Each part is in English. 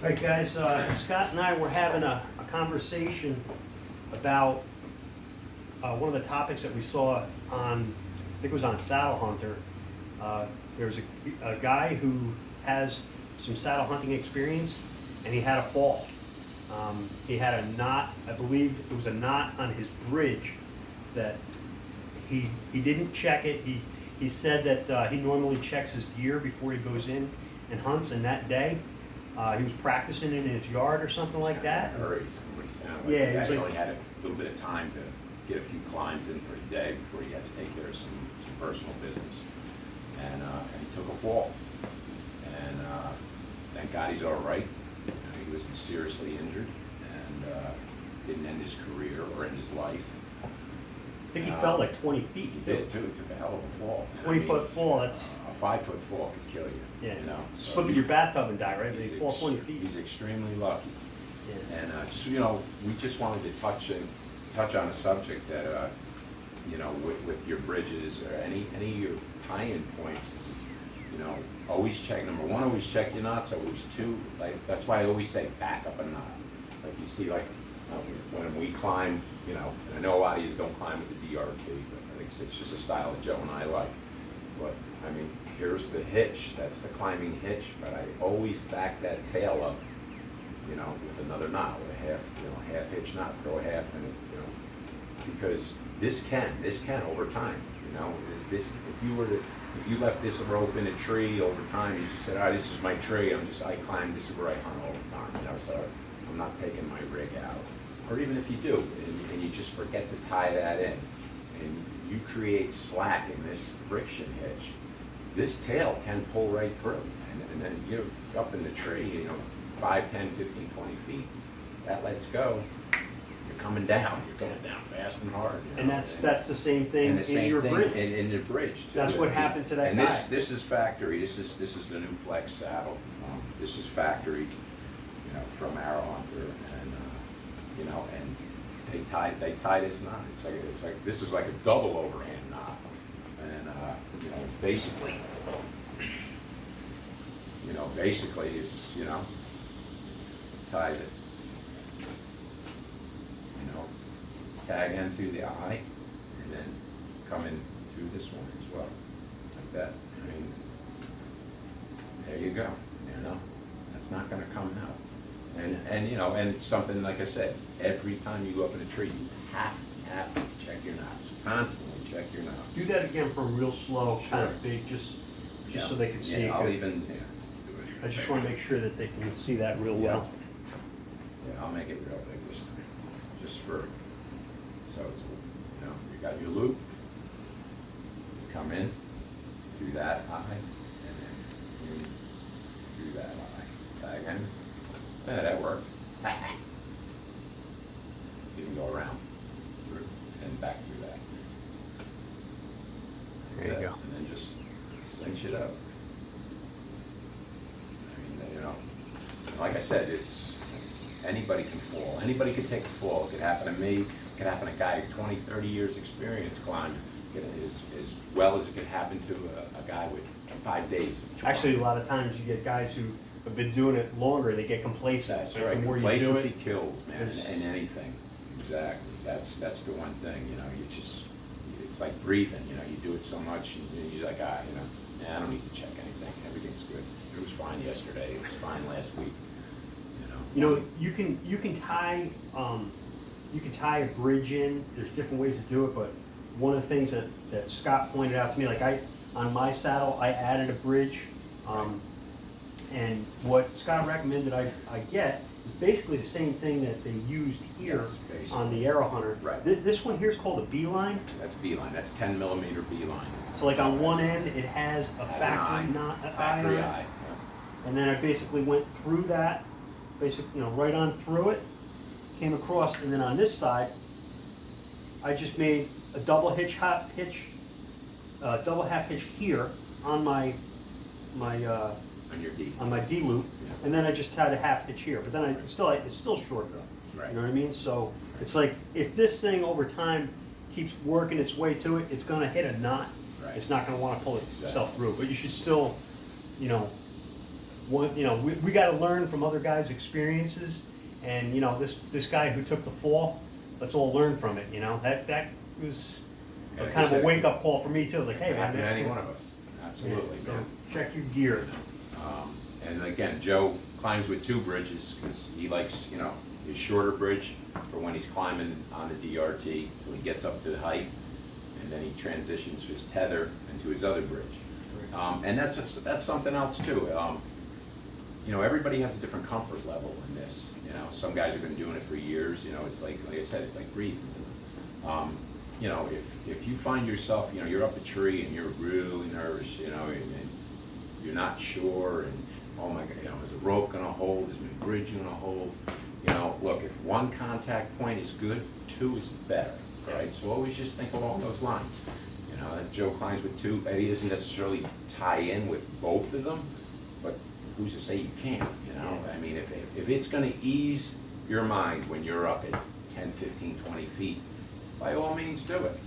All right, guys, Scott and I were having a conversation about one of the topics that we saw on, I think it was on Saddle Hunter. There was a guy who has some saddle hunting experience, and he had a fall. He had a knot, I believe it was a knot on his bridge that he didn't check it. He said that he normally checks his gear before he goes in and hunts, and that day he was practicing in his yard or something like that. Yeah, he was he like, only had a little bit of time to get a few climbs in for the day before he had to take care of some personal business. And he took a fall. And thank God he's all right. He wasn't seriously injured and didn't end his career or end his life. I think he fell like 20 feet. He did too. He took a hell of a fall. 20-foot fall. That's a 5-foot fall could kill you. Yeah. You know. So slip in your bathtub and die, right? But he's you fall 20 feet. He's extremely lucky. Yeah. And just, you know, we just wanted to touch on a subject that you know, with your bridges or any of your tie-in points. You know, always check. Number one, always check your knots. Always two, like that's why I always say back up a knot. Like you see, like when we climb, you know, and I know a lot of you don't climb with the DRT, but I think it's just a style that Joe and I like. But I mean, here's the hitch. That's the climbing hitch. But I always back that tail up, you know, with another knot, with a half hitch knot. Throw a half in it, you know, because this can over time, you know, this if you left this rope in a tree over time, you just said, oh, this is my tree, I climb, this is where I hunt all the time, you know, so I'm not taking my rig out. Or even if you do, and you just forget to tie that in, and you create slack in this friction hitch, this tail can pull right through, and then you're up in the tree, you know, 5, 10, 15, 20 feet, that lets go. You're coming down fast and hard. And that's the same thing in your bridge. In your bridge too. That's what happened to that guy. And this is factory. This is the new Flex saddle. This is factory, you know, from Arrow Hunter, and you know, and they tie this knot. It's like this is like a double overhand knot, and you know, basically is, you know, ties it. Tag in through the eye, and then come in through this one as well, like that. I mean, there you go. You know, that's not going to come out. And you know, and it's something like I said. Every time you go up in a tree, you have to check your knots. Constantly check your knots. Do that again from real slow, kind of big, just so they can see. Yeah, I'll it. even. Yeah, do it. I just want to make sure that they can see that real well. Yeah, I'll make it real big this time, just for. So it's, you know, you got your loop, you come in through that eye, and then in through that eye. Tag in. Yeah, that worked. You can go around through and back through that. There you go. And then just cinch it up. I mean, you know, like I said, it's anybody can fall. Anybody can take a fall. It could happen to me. It could happen to a guy with 20, 30 years experience climbing, as well as it could happen to a guy with 5 days. Actually, a lot of times you get guys who have been doing it longer, they get complacent. That's So right. the more Complacency you do it, kills, man, in anything. Exactly. That's the one thing, you know, it's like breathing, you know, you do it so much, and you're like, you know, I don't need to check anything. Everything's good. It was fine yesterday. It was fine last week. You know, you can tie a bridge in. There's different ways to do it, but one of the things that Scott pointed out to me, like on my saddle, I added a bridge, and what Scott recommended I get is basically the same thing that they used here on the Arrow Hunter. Right. This one here is called a beeline. That's beeline. That's 10 millimeter beeline. So like on one end, it has a factory knot, factory eye. And then I basically went through that, basically, you know, right on through it, came across, and then on this side, I just made a double half hitch here on my On your D. on my D loop, Yeah. and then I just had a half hitch here. But then it's still short though. Right. You know what I mean? So it's like if this thing over time keeps working its way to it, it's gonna hit a knot. Right. It's not gonna want to pull itself through. But you should still, you know, we got to learn from other guys' experiences, and this guy who took the fall, let's all learn from it. That was kind of a wake up call for me too. I was like, hey, man, any one of us, absolutely. Yeah, so check your gear. And again, Joe climbs with 2 bridges because he likes, his shorter bridge for when he's climbing on the DRT till he gets up to the height, and then he transitions his tether into his other bridge. And that's something else too. Everybody has a different comfort level in this. Some guys have been doing it for years. It's like I said, it's like breathing. If you find yourself, you're up a tree and you're really nervous, and you're not sure, and oh my God, is the rope gonna hold? Is my bridge gonna hold? Look, if 1 contact point is good, 2 is better, right? So always just think along those lines. That Joe climbs with 2, and he doesn't necessarily tie in with both of them, but who's to say you can't, I mean, if it's gonna ease your mind when you're up at 10, 15, 20 feet, by all means do it,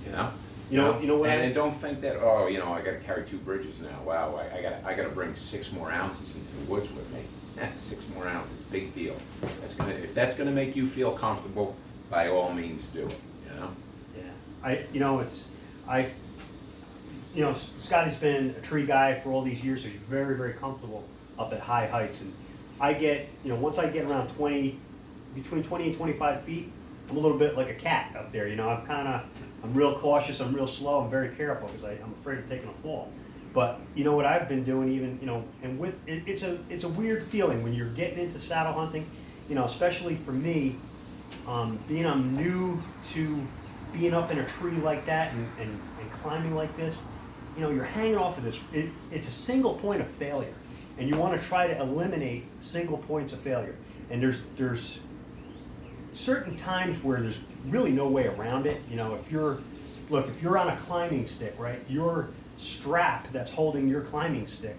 You know what? And don't think that, I gotta carry 2 bridges now. Wow, I gotta bring 6 more ounces into the woods with me. 6 more ounces, big deal. If that's gonna make you feel comfortable, by all means do it, Yeah, Scotty's been a tree guy for all these years, so he's very, very comfortable up at high heights. And I get, once I get around between 20 and 25 feet, I'm a little bit like a cat up there. I'm real cautious, I'm real slow, I'm very careful because I'm afraid of taking a fall. But what I've been doing even, and with it's a weird feeling when you're getting into saddle hunting, especially for me, being I'm new to being up in a tree like that and climbing like this, you're hanging off of this. It's a single point of failure, and you want to try to eliminate single points of failure. And there's certain times where there's really no way around it. If you're on a climbing stick, right, your strap that's holding your climbing stick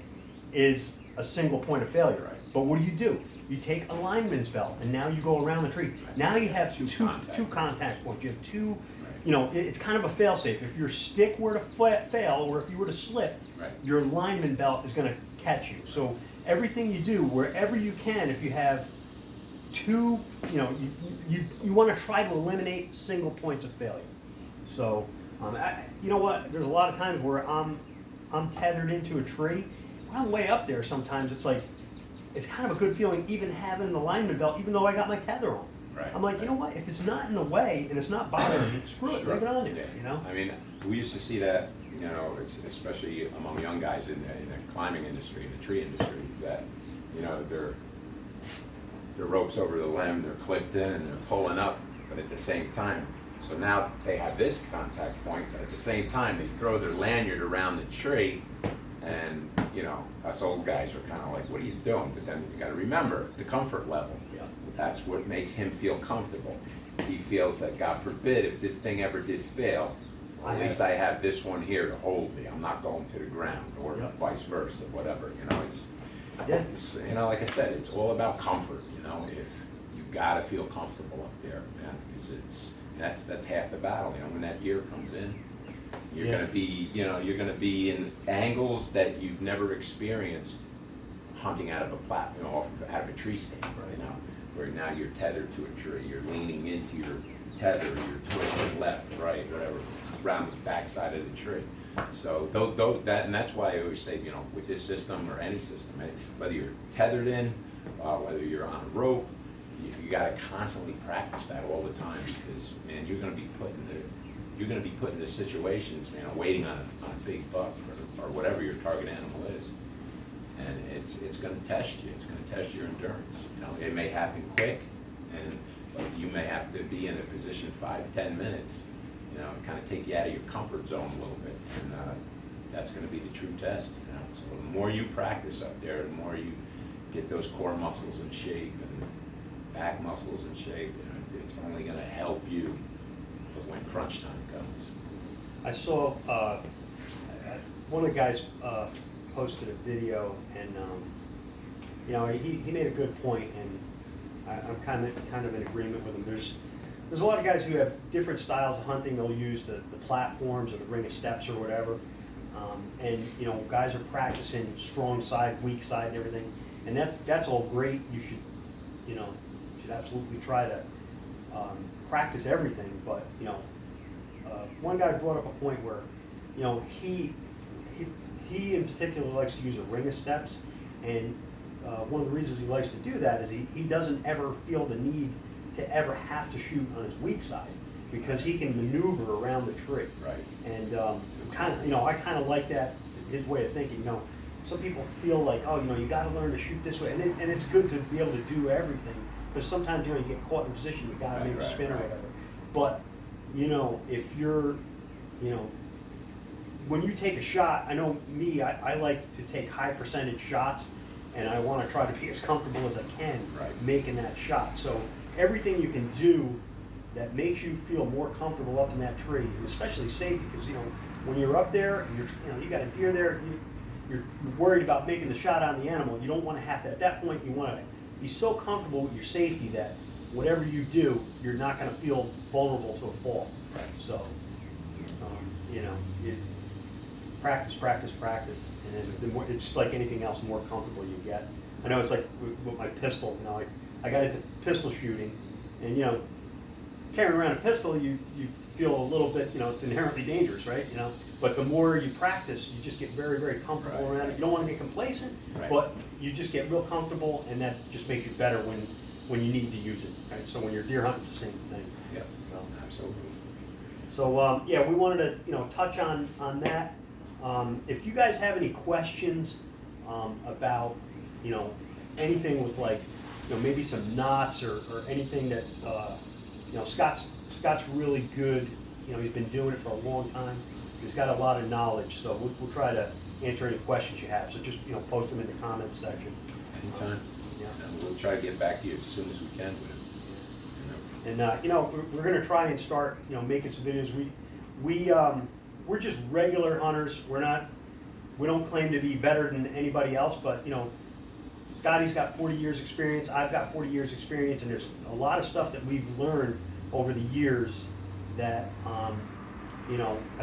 is a single point of failure. Right. But what do? You take a lineman's belt, and now you go around the tree. Right. Now you have two contact contact points. You have 2. Right. It's kind of a fail-safe. If your stick were to fail, or if you were to slip, Right. your lineman belt is going to catch you. So everything you do, wherever you can, if you have 2, you want to try to eliminate single points of failure. So, you know what? There's a lot of times where I'm tethered into a tree. When I'm way up there, sometimes it's kind of a good feeling even having the lineman belt, even though I got my tether on. Right. I'm like, you know what? If it's not in the way and it's not bothering me, screw it, leave it on there. Yeah. I mean, we used to see that, it's especially among young guys in the climbing industry, in the tree industry, that, their ropes over the limb, they're clipped in and they're pulling up, but at the same time, so now they have this contact point, but at the same time, they throw their lanyard around the tree, and, us old guys are kind of like, what are you doing? But then you got to remember the comfort level. Yeah. That's what makes him feel comfortable. He feels that, God forbid, if this thing ever did fail, at least I have this one here to hold me. I'm not going to the ground, or vice versa, whatever. It's like I said, it's all about comfort. If you gotta feel comfortable up there, man, because that's half the battle. When that gear comes in, you're gonna be in angles that you've never experienced hunting out of out of a tree stand, where now you're tethered to a tree, you're leaning into your tether, you're twisting left, right, whatever, around the backside of the tree. So and that's why I always say, with this system or any system, whether you're tethered in, whether you're on a rope, you got to constantly practice that all the time, because man, you're going to be put into situations, waiting on a big buck or whatever your target animal is, and it's going to test you. It's going to test your endurance. It may happen quick, but you may have to be in a position 5-10 minutes. Kind of take you out of your comfort zone a little bit, and that's going to be the true test. So the more you practice up there, the more you get those core muscles in shape and back muscles in shape. It's only going to help you for when crunch time comes. I saw one of the guys posted a video, and he made a good point, and I'm kind of in agreement with him. There's a lot of guys who have different styles of hunting. They'll use the platforms or the ring of steps or whatever. And guys are practicing strong side, weak side, and everything. And that's all great. You should, should absolutely try to practice everything. But one guy brought up a point where, he in particular likes to use a ring of steps, and one of the reasons he likes to do that is he doesn't ever feel the need to ever have to shoot on his weak side, because he can maneuver around the tree. Right. And I kind of like that, his way of thinking. Some people feel like, you got to learn to shoot this way, and it's good to be able to do everything, because sometimes you get caught in a position, you got to make a spin or whatever. But if you're, when you take a shot, I know me, I like to take high percentage shots, and I want to try to be as comfortable as I can making that shot. So everything you can do that makes you feel more comfortable up in that tree, and especially safety, because when you're up there, and you got a deer there, you're worried about making the shot on the animal. You don't want to have to. At that point, you want to be so comfortable with your safety that whatever you do, you're not going to feel vulnerable to a fall. Right. So, you practice, practice, practice, and then the more, it's like anything else, the more comfortable you get. I know it's like with my pistol. I got into pistol shooting, and carrying around a pistol, you feel a little bit, it's inherently dangerous, right? But the more you practice, you just get very, very comfortable around it. You don't want to get complacent, but you just get real comfortable, and that just makes you better when you need to use it, right? So when you're deer hunting, it's the same thing. Yeah, So, absolutely. So we wanted to touch on that. If you guys have any questions about anything with maybe some knots or anything that Scott's really good. He's been doing it for a long time. He's got a lot of knowledge, so we'll try to answer any questions you have. So just post them in the comments section. Anytime. Yeah. And we'll try to get back to you as soon as we can with it. And we're going to try and start making some videos. We're just regular hunters. We don't claim to be better than anybody else, but Scotty's got 40 years experience, I've got 40 years experience, and there's a lot of stuff that we've learned over the years that I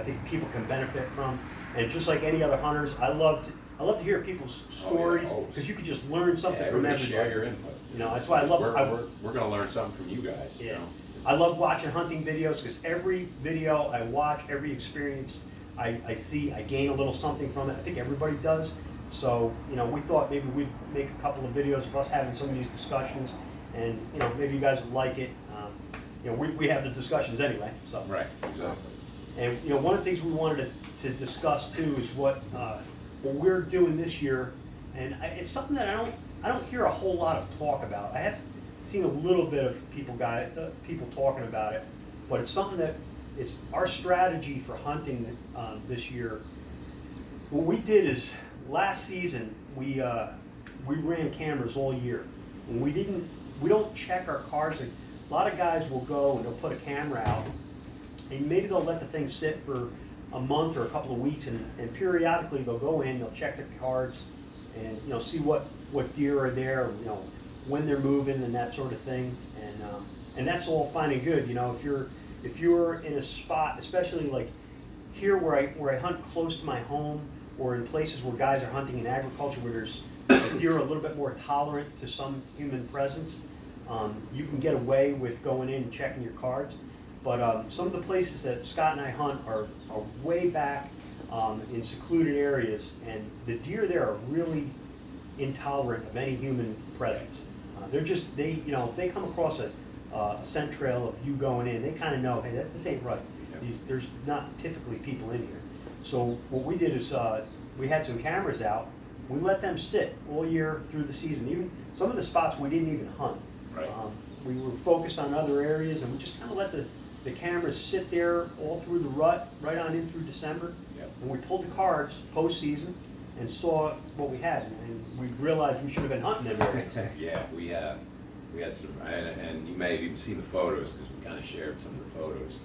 think people can benefit from. And just like any other hunters, I love to hear people's stories, because you can just learn something from everybody. Share your input. That's why I love. We're going to learn something from you guys. Yeah. I love watching hunting videos, because every video I watch, every experience I see, I gain a little something from it. I think everybody does. So, we thought maybe we'd make a couple of videos of us having some of these discussions, and, maybe you guys would like it. We have the discussions anyway, so. Right, exactly. And, one of the things we wanted to discuss too is what we're doing this year, and it's something that I don't hear a whole lot of talk about. I have seen a little bit of people talking about it, but it's something that it's our strategy for hunting this year. What we did is last season we ran cameras all year, and we don't check our cards. Like, a lot of guys will go and they'll put a camera out, and maybe they'll let the thing sit for a month or a couple of weeks, and periodically they'll go in, they'll check their cards, and see what deer are there, when they're moving and that sort of thing, and that's all fine and good. If you're in a spot, especially like here where I hunt close to my home, or in places where guys are hunting in agriculture where there's deer are a little bit more tolerant to some human presence, you can get away with going in and checking your cards. But some of the places that Scott and I hunt are way back in secluded areas, and the deer there are really intolerant of any human presence. If they come across a scent trail of you going in, they kind of know, hey, this ain't right. There's not typically people in here. So what we did is we had some cameras out. We let them sit all year through the season. Even some of the spots we didn't even hunt. Right. We were focused on other areas, and we just kind of let the cameras sit there all through the rut, right on in through December. Yep. And we pulled the cards post-season and saw what we had, and we realized we should have been hunting them areas. Yeah, we had some, and you may have even seen the photos, because we kind of shared some of the photos.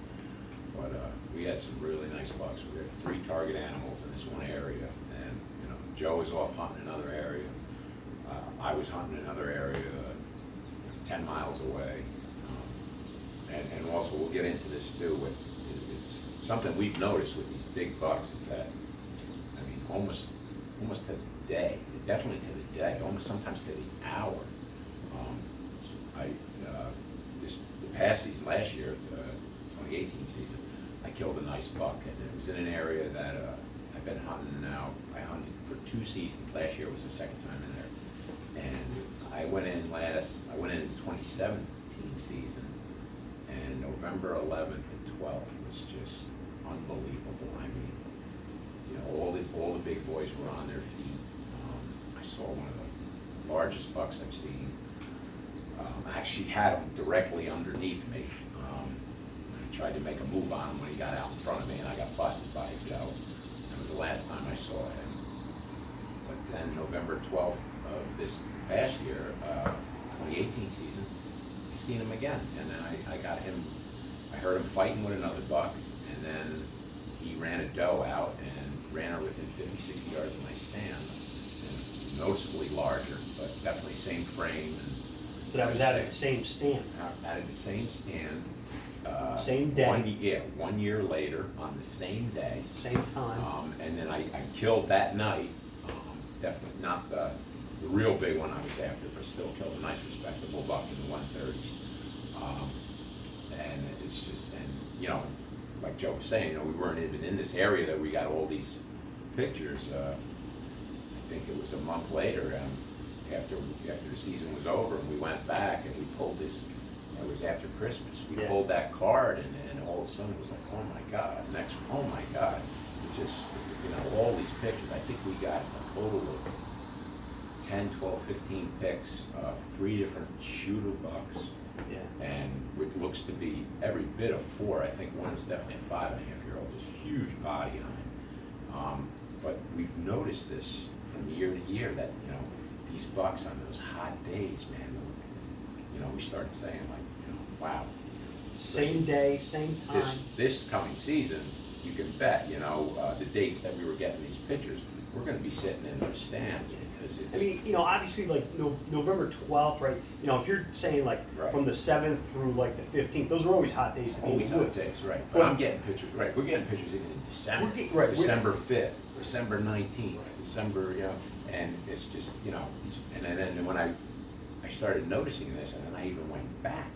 But we had some really nice bucks. We had 3 target animals in this one area, and Joe was off hunting another area. I was hunting another area 10 miles away. And also, we'll get into this too. It's something we've noticed with these big bucks is that, almost to the day, definitely to the day, almost sometimes to the hour. I this the past season, last year, 2018 season, I killed a nice buck, and it was in an area that I've been hunting now. I hunted for 2 seasons. Last year was the second time in there, and I went in in 2017 season, and November 11th and 12th was just unbelievable. I mean, you know, all the big boys were on their feet. I saw one of the largest bucks I've seen. I actually had him directly underneath me. I tried to make a move on him when he got out in front of me, and I got busted by Joe. That was the last time I saw him. But then November 12th of this past year, 2018 season, I seen him again, and then I got him. I heard him fighting with another buck, and then he ran a doe out and ran her within 50, 60 yards of my stand. And noticeably larger, but definitely same frame. And So that was out of the same stand. out of the same stand. Same day. 1 year later on the same day. Same time. And then I killed that night. Definitely not the real big one I was after, but still killed a nice respectable buck in the 130s. And it's just, and you know, like Joe was saying, you know, we weren't even in this area that we got all these pictures. I think it was a month later, after the season was over, and we went back and we pulled this. It was after Christmas. We pulled that card, and all of a sudden it was like, oh my God! Oh my God! It just, you know, all these pictures. I think we got a total of 10, 12, 15 picks, 3 different shooter bucks. Yeah. And it looks to be every bit of 4. I think one is definitely a 5.5-year-old. Just huge body on it. But we've noticed this from year to year that, you know, these bucks on those hot days, man, you know, we started saying like, you know, wow. Same day, same time. This coming season, you can bet, you know, the dates that we were getting these pictures, we're gonna be sitting in those stands because it's. I mean, you know, obviously, like November 12th, right? You know, if you're saying like from the 7th through like the 15th, those are always hot days to be always in the hot woods. days, right? But I'm getting pictures, right? We're getting pictures even in December, December 5th, December 19th, December, you know, and it's just, you know, and then when I started noticing this, and then I even went back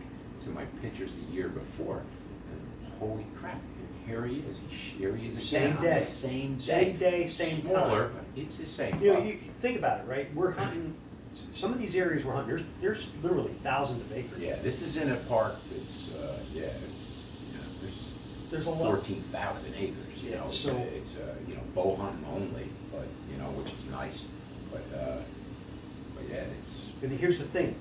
to my pictures the year before, and holy crap, here he is. Here he is again. Same day. On the same day. Same day, same Smaller, time. but it's the same. You know, you think about it, right? We're hunting, some of these areas we're hunting, there's literally thousands of acres. Yeah, this is in a park that's, it's, you know, there's a lot. 14,000 acres, you Yeah, know, so it's you know, bow hunting only, but, you know, which is nice, but yeah, it's. But here's the thing,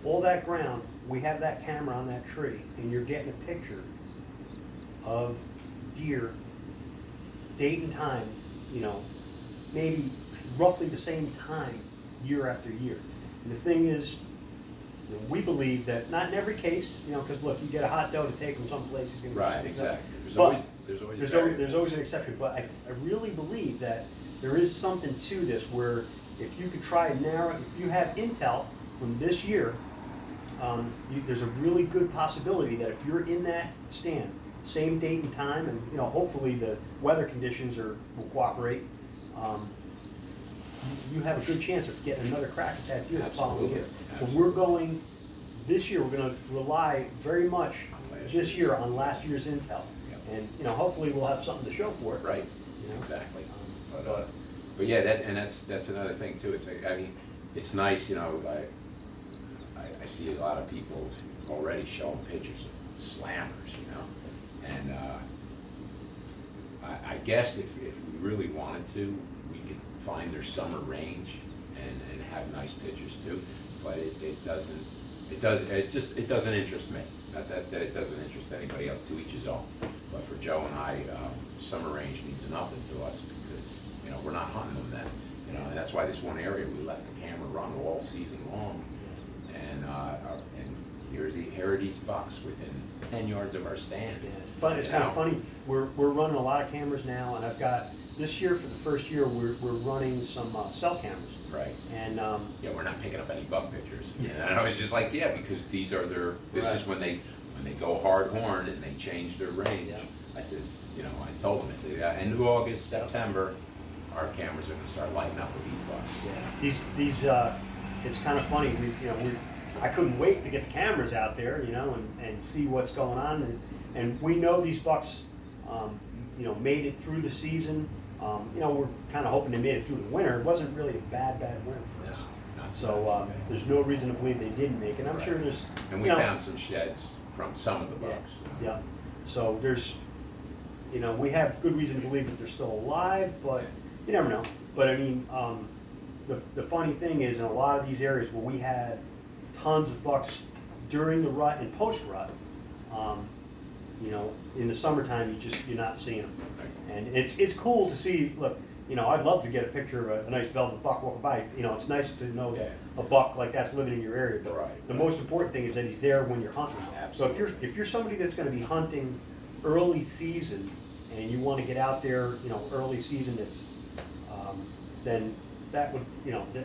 all that ground, we have that camera on that tree, and you're getting a picture of deer, date and time, you know, maybe roughly the same time, year after year. And the thing is, you know, we believe that, not in every case, you know, because look, you get a hot doe to take him someplace, he's going to Right, exactly. There's always an exception, but I really believe that there is something to this where if you could try and narrow, if you have intel from this year, there's a really good possibility that if you're in that stand, same date and time, and you know, hopefully the weather conditions will cooperate, you have a good chance of getting another crack at that deer the following year. So we're going, this year, we're gonna rely very much this year on last year's intel. And, you know, hopefully we'll have something to show for it. Right, you know? exactly. But yeah, that's another thing too. It's like, I mean, it's nice, you know, I see a lot of people already showing pictures of slammers, you know, and I guess if we really wanted to, we could find their summer range and have nice pictures too. But it doesn't interest me. Not that it doesn't interest anybody else. To each his own. But for Joe and I, summer range means nothing to us because, you know, we're not hunting them then. You know, and that's why this one area we let the camera run all season long. And here are these bucks within 10 yards of our stands. Yeah, it's fun. It's kind of funny. We're running a lot of cameras now, and I've got this year for the first year we're running some cell cameras. Right. And yeah, we're not picking up any buck pictures. And I was just like, yeah, because these are their. This is when they go hard horn and they change their range. Yeah. I said, you know, I told them, I said, end of August, September, our cameras are going to start lighting up with these bucks. Yeah. it's kind of funny. I couldn't wait to get the cameras out there, and see what's going on. And we know these bucks, made it through the season. We're kind of hoping they made it through the winter. It wasn't really a bad winter for us. So there's no reason to believe they didn't make it. I'm sure there's. And we found some sheds from some of the bucks. Yeah. So there's, we have good reason to believe that they're still alive, but you never know. But I mean, the funny thing is, in a lot of these areas where we had tons of bucks during the rut and post-rut, in the summertime, you're not seeing them. And it's cool to see. Look, I'd love to get a picture of a nice velvet buck walking by. It's nice to know that a buck like that's living in your area. But the most important thing is that he's there when you're hunting. Absolutely. So if you're somebody that's going to be hunting early season and you want to get out there, early season, then that would,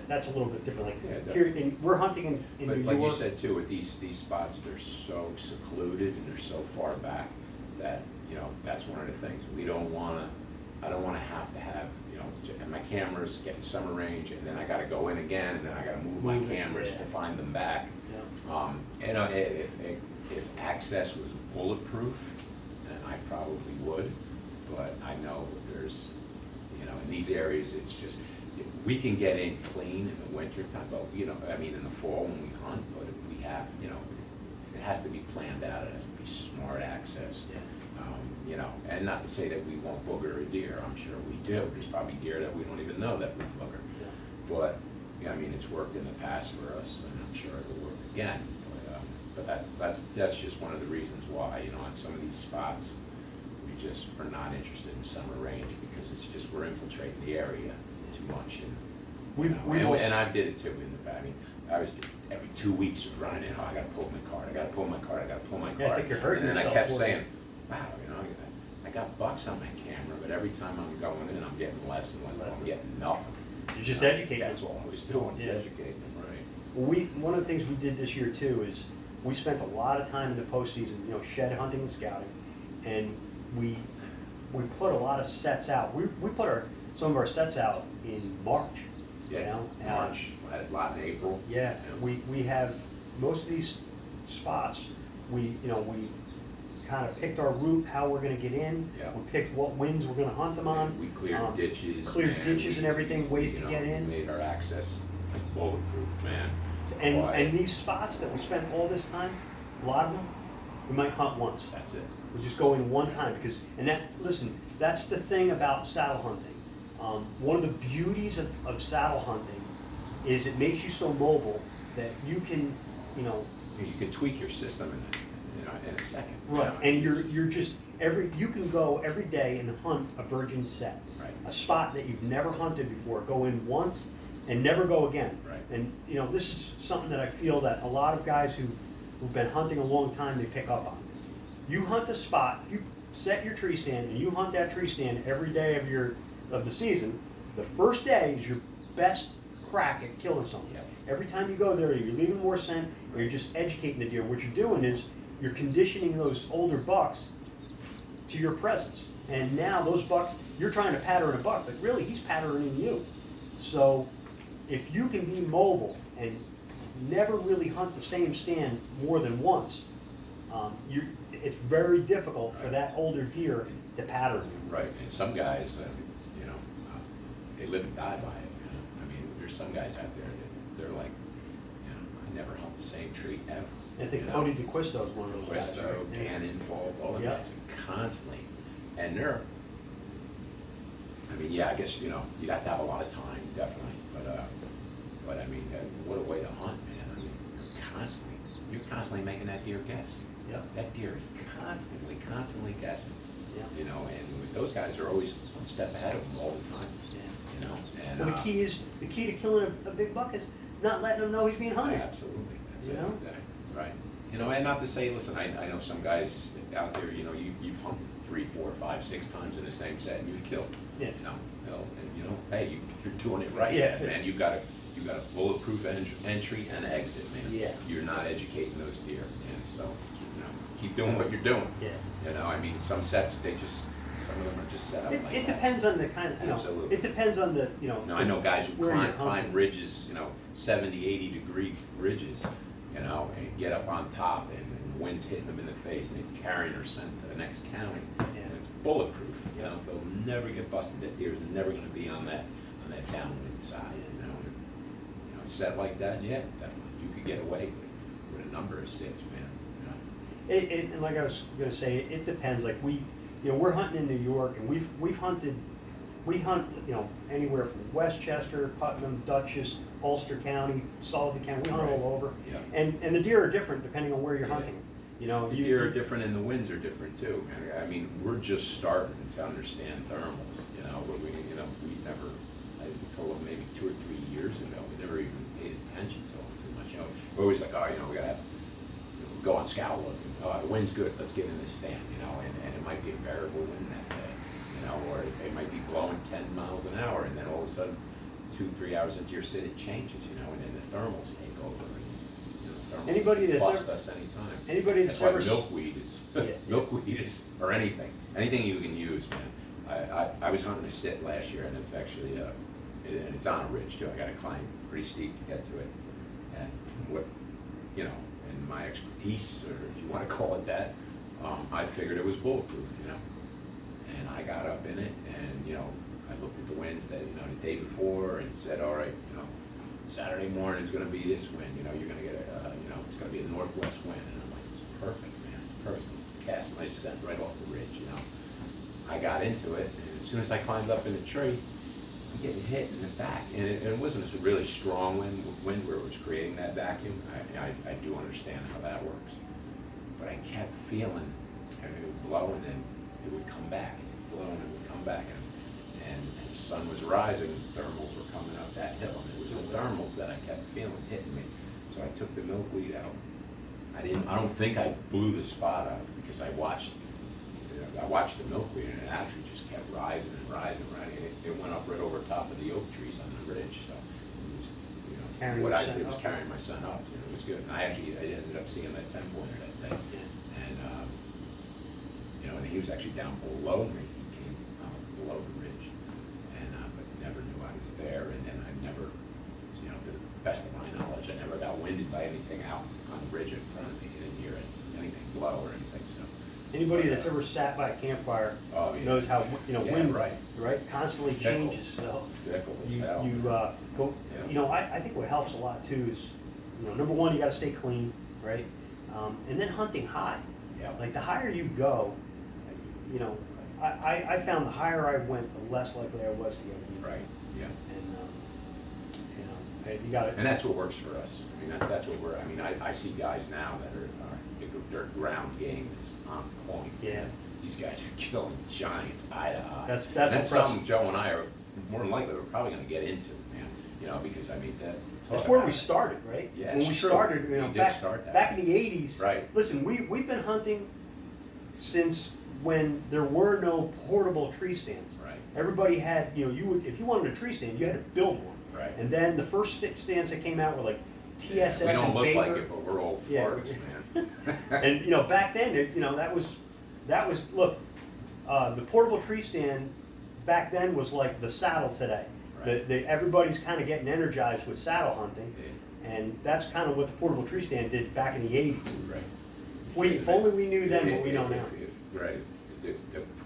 that's a little bit different. Like here, we're hunting in New York. Like you said too, with these spots, they're so secluded and they're so far back that, that's one of the things. I don't want to have, and my cameras getting summer range, and then I gotta go in again, and then I gotta move my cameras to find them back. Yeah. If access was bulletproof, then I probably would, but I know there's, in these areas, it's just, we can get in clean in the winter time, but, in the fall when we hunt, but we have, it has to be planned out, it has to be smart access. Yeah. And not to say that we won't booger a deer, I'm sure we do. There's probably deer that we don't even know that we booger. Yeah. But, it's worked in the past for us, and I'm sure it'll work again. But that's just one of the reasons why, on some of these spots, we just are not interested in summer range, because it's just, we're infiltrating the area too much. And I did it too in the past. I was every 2 weeks running in, I gotta pull my card, I gotta pull my card. Yeah, I think you're hurting yourself. And then I yourself kept saying, wow, I got bucks on my camera, but every time I'm going in, I'm getting less and less. I'm getting nothing. You're just educating. That's all I was doing, educating them, right? Well, one of the things we did this year too is we spent a lot of time in the postseason, shed hunting and scouting, and we put a lot of sets out. We put some of our sets out in March. March. I had a lot in April. Yeah, we have most of these spots. We kind of picked our route, how we're going to get in. Yeah. We picked what winds we're going to hunt them on. We cleared ditches. And everything, ways to get in. Made our access bulletproof, man. And these spots that we spent all this time, a lot of them, we might hunt once. That's it. We just go in one time listen, that's the thing about saddle hunting. One of the beauties of saddle hunting is it makes you so mobile that you can, you can tweak your system in a second. Right, and you're just you can go every day and hunt a virgin set, right. A spot that you've never hunted before. Go in once and never go again. Right. And this is something that I feel that a lot of guys who've been hunting a long time, they pick up on. You hunt a spot, if you set your tree stand and you hunt that tree stand every day of the season, the first day is your best crack at killing something. Yep. Every time you go there, you're leaving more scent, or you're just educating the deer. What you're doing is you're conditioning those older bucks to your presence. And now those bucks, you're trying to pattern a buck, but really he's patterning you. So if you can be mobile and never really hunt the same stand more than once, it's very difficult for that older deer to pattern you. Right, and some guys, they live and die by it. There's some guys out there that they're like, I never hunt the same tree ever. I think Cody DeQuisto is one of those guys. DeQuisto, Dan Infalt, all of guys constantly, and they're. I guess you have to have a lot of time, definitely, but what a way to hunt, man. You're constantly making that deer guess. Yeah. That deer is constantly guessing. Yeah. And those guys are always one step ahead of them all the time. Yeah. And the key to killing a big buck is not letting him know he's being hunted. Absolutely, that's it. Exactly. Right. And not to say, listen, I know some guys out there. You've hunted 3, 4, 5, 6 times in the same set, and you've killed. Yeah. Hey, you're doing it right, yeah, man. You got a bulletproof entry and exit, man. Yeah. You're not educating those deer, man. So keep doing what you're doing. Yeah. Some sets some of them are just set up like that. It depends on the kind of, Absolutely. it depends on the, No, I know guys who where you're climb hunting. ridges, 70, 80-degree ridges, and get up on top, and the wind's hitting them in the face, and it's carrying their scent to the next county. Yeah. And it's bulletproof, they'll never get busted. That deer's never gonna be on that downwind side, set like that, yeah, definitely. You could get away with a number of sits, man. And like I was gonna say, it depends, like we're hunting in New York, and we hunt, anywhere from Westchester, Putnam, Dutchess, Ulster County, Sullivan County, we hunt Right. all over. Yeah. And the deer are different depending on where you're Yeah. hunting, The deer are different and the winds are different too. I mean, we're just starting to understand thermals, we never, I told them maybe 2 or 3 years ago, we never even paid attention to them too much. We're always like, we gotta have, go on scout look, the wind's good, let's get in this stand, and it might be a variable wind that day, or it might be blowing 10 miles an hour, and then all of a sudden, 2-3 hours into your sit, it changes, and then the thermals take over, and, thermals Anybody that's bust ever- us anytime. anybody that's why ever milkweed is, Yeah. milkweed is, or anything you can use, man. I was hunting a sit last year, and it's actually, and it's on a ridge too, I gotta climb pretty steep to get to it, and what, and my expertise, or if you wanna call it that, I figured it was bulletproof, and I got up in it, and, I looked at the winds that, the day before, and said, all right, Saturday morning is gonna be this wind, you're gonna get it's gonna be a northwest wind, and I'm like, it's perfect, man, it's perfect. Cast my scent right off the ridge, I got into it, and as soon as I climbed up in the tree, I'm getting hit in the back, and it wasn't a really strong wind where it was creating that vacuum. I do understand how that works, but I kept feeling, and it would blow, and then it would come back, and it would blow, and it would come back, and the sun was rising, and thermals were coming up that hill, and it was the thermals that I kept feeling hitting me. So I took the milkweed out. I don't think I blew the spot out, because I watched the milkweed, and it actually just kept rising and rising and rising. It went up right over top of the oak trees on the ridge, so it was, Carrying what your I scent did was up. carrying my son up, and it was good. And I ended up seeing that 10-pointer that day, and he was actually down below me. He came below the ridge, and but never knew I was there. And then I never, to the best of my knowledge, I never got winded by anything out on the ridge in front of me. I didn't hear anything blow or anything. So Anybody that's ever sat by a campfire Oh, yeah. knows how, Yeah, wind, right. constantly Fickle. changes, so. Fickle as You, hell. go, Yeah. I think what helps a lot too is, number one, you gotta stay clean, right? And then hunting high. Yeah. Like the higher you go, I found the higher I went, the less likely I was to get wounded. Right, yeah. And, you gotta. And that's what works for us. I mean, that's what I see guys now that their ground game is on point. Yeah. These guys are killing giants eye to eye. That's And that's impressive. something Joe and I are more than likely, we're probably gonna get into, man. Because That's where we started, right? Yeah, When we it's true. started, We did back, start that. back in the 80s. Right. Listen, we've been hunting since when there were no portable tree stands. Right. Everybody had, if you wanted a tree stand, you had to build one. Right. And then the first stands that came out were like TSS We don't and look Baker. like it, but we're old Yeah. farts, man. And back then, that was look, the portable tree stand back then was like the saddle today. Right. Everybody's kind of getting energized with saddle hunting, Yeah. and that's kind of what the portable tree stand did back in the 80s. Right. If only we knew then what we know now. Right, the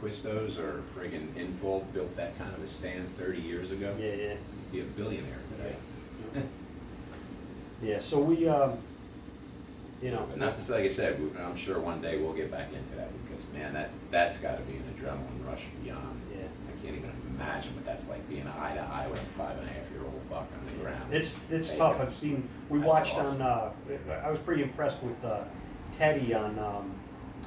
Twistos or friggin' Infold built that kind of a stand 30 years ago. Yeah, yeah. You'd be a billionaire today. Yeah, so we, But not to say, like I said, I'm sure one day we'll get back into that, because man, that's gotta be an adrenaline rush beyond. Yeah. I can't even imagine what that's like, being eye to eye with a 5.5-year-old buck on the ground. It's Take tough. it. I've seen. We That's watched awesome. on. I was pretty impressed with Teddy on.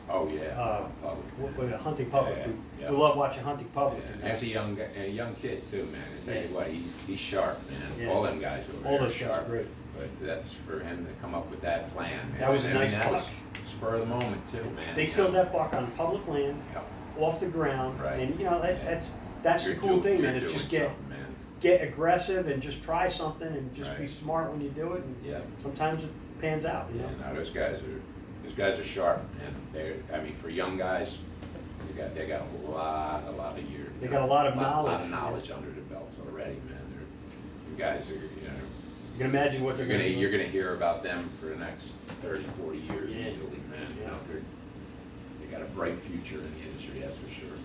Oh, yeah, public. With Hunting Public. Yeah, yeah. We love watching Hunting Public. Yeah, as a young kid too, man. I tell you Yeah. what, he's sharp, man. Yeah. All them guys over All there are those guys are sharp. great. But that's for him to come up with that plan, man. That was a And I mean, nice that buck. was spur of the moment too, man. They killed that buck on public land, Yeah. off the ground, Right. and Yeah. that's You're the cool thing, you're man. Is doing just get something, man. aggressive and just try something and just be Right. smart when you do it. And Yeah. sometimes it pans out, Yeah, no, those guys are sharp, and for young guys, They got a lot of years. They got a lot of A lot knowledge. of knowledge under the belts already, man. You guys are, You can imagine what they're gonna do. you're gonna hear about them for the next 30, 40 years Yeah. easily, man. You Yeah. know, they got a bright future in the industry, that's for sure.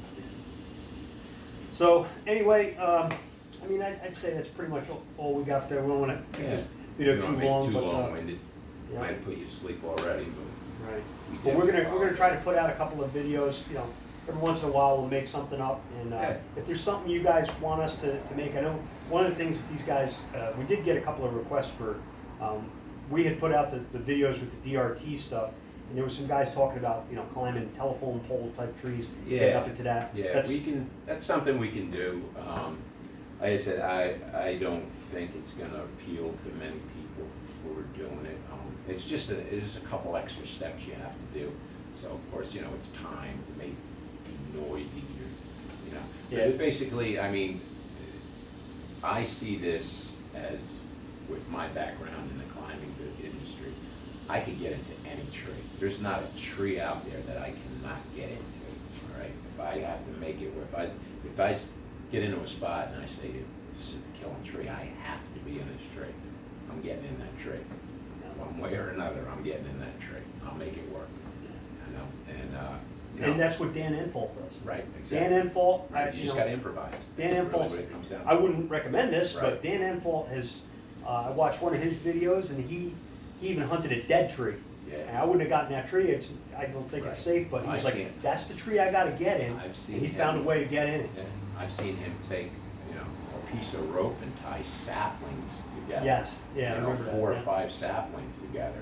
So, anyway, I mean, I'd say that's pretty much all we got there. We don't wanna keep this video You too don't make it long, too but, long-winded. yeah. Might have put you to sleep already, but. right. we Well, did. we're gonna try to put out a couple of videos, every once in a while we'll make something up, and Yeah. if there's something you guys want us to make, I know one of the things that these guys, we did get a couple of requests for, we had put out the videos with the DRT stuff, and there was some guys talking about, climbing telephone pole type trees, getting Yeah. up into that. Yeah, that's something we can do. Like I said, I don't think it's gonna appeal to many people who are doing it. It's just it is a couple extra steps you have to do. So of course, it's time, it may be noisy, Yeah. But basically, I mean, I see this as, with my background in the climbing industry, I could get into any tree. There's not a tree out there that I cannot get into, all right? If I have to make it, or if I get into a spot and I say, this is the killing tree, I have to be in this tree, I'm getting in that tree. One way or another, I'm getting in that tree. I'll make it work, And that's what Dan Enfolt does. Right, exactly. Dan Enfolt, You just gotta improvise. Dan That's really Enfolt, what it comes down to. I wouldn't recommend this, Right. but Dan Enfolt has, I watched one of his videos and he even hunted a dead tree. Yeah. And I wouldn't have gotten that tree, I don't think Right. it's safe, but he was I've like, seen it. that's the tree I gotta get in. I've seen And he him. found a way to get in it. Yeah, I've seen him take, a piece of rope and tie saplings together. Yes, yeah, I remember that, 4 or yeah. 5 saplings together,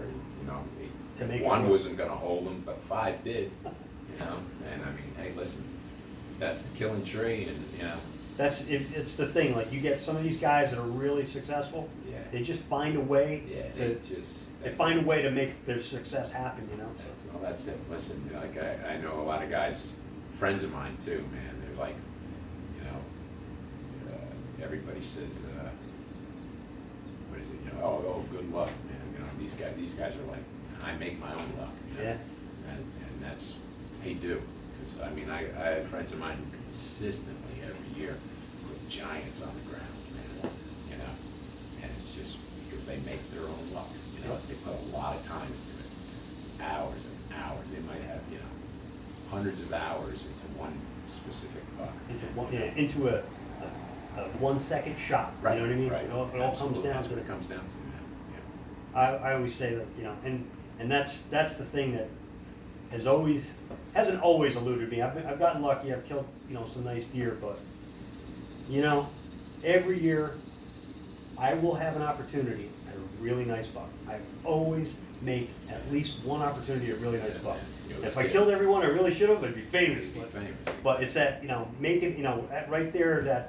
To make it one work. wasn't gonna hold them, but 5 did, and I mean, hey, listen, that's the killing tree, and, It's the thing, like you get some of these guys that are really successful, Yeah. they just find a way yeah, they find a way to make their success happen, Well, that's it. Listen, like I know a lot of guys, friends of mine too, man. They're like, everybody says, what is it? Oh, good luck, man. These guys are like, I make my own luck. Yeah. And that's they do, because I mean, I have friends of mine who consistently every year put giants on the ground, man. And it's just because they make their own luck. They put a lot of time into it, hours and hours. They might have, hundreds of hours into one specific buck. Into a 1 second shot, you know what I mean? Right. It all comes Absolutely. down That's to what it. it comes down to, man. I always say that, and that's the thing that hasn't always eluded me. I've gotten lucky, I've killed, some nice deer, but, every year I will have an opportunity at a really nice buck. I always make at least one opportunity at a really nice Yeah, buck. man. If I killed everyone I really should have, I'd be famous. It'd be famous. But it's that, make it, right there, that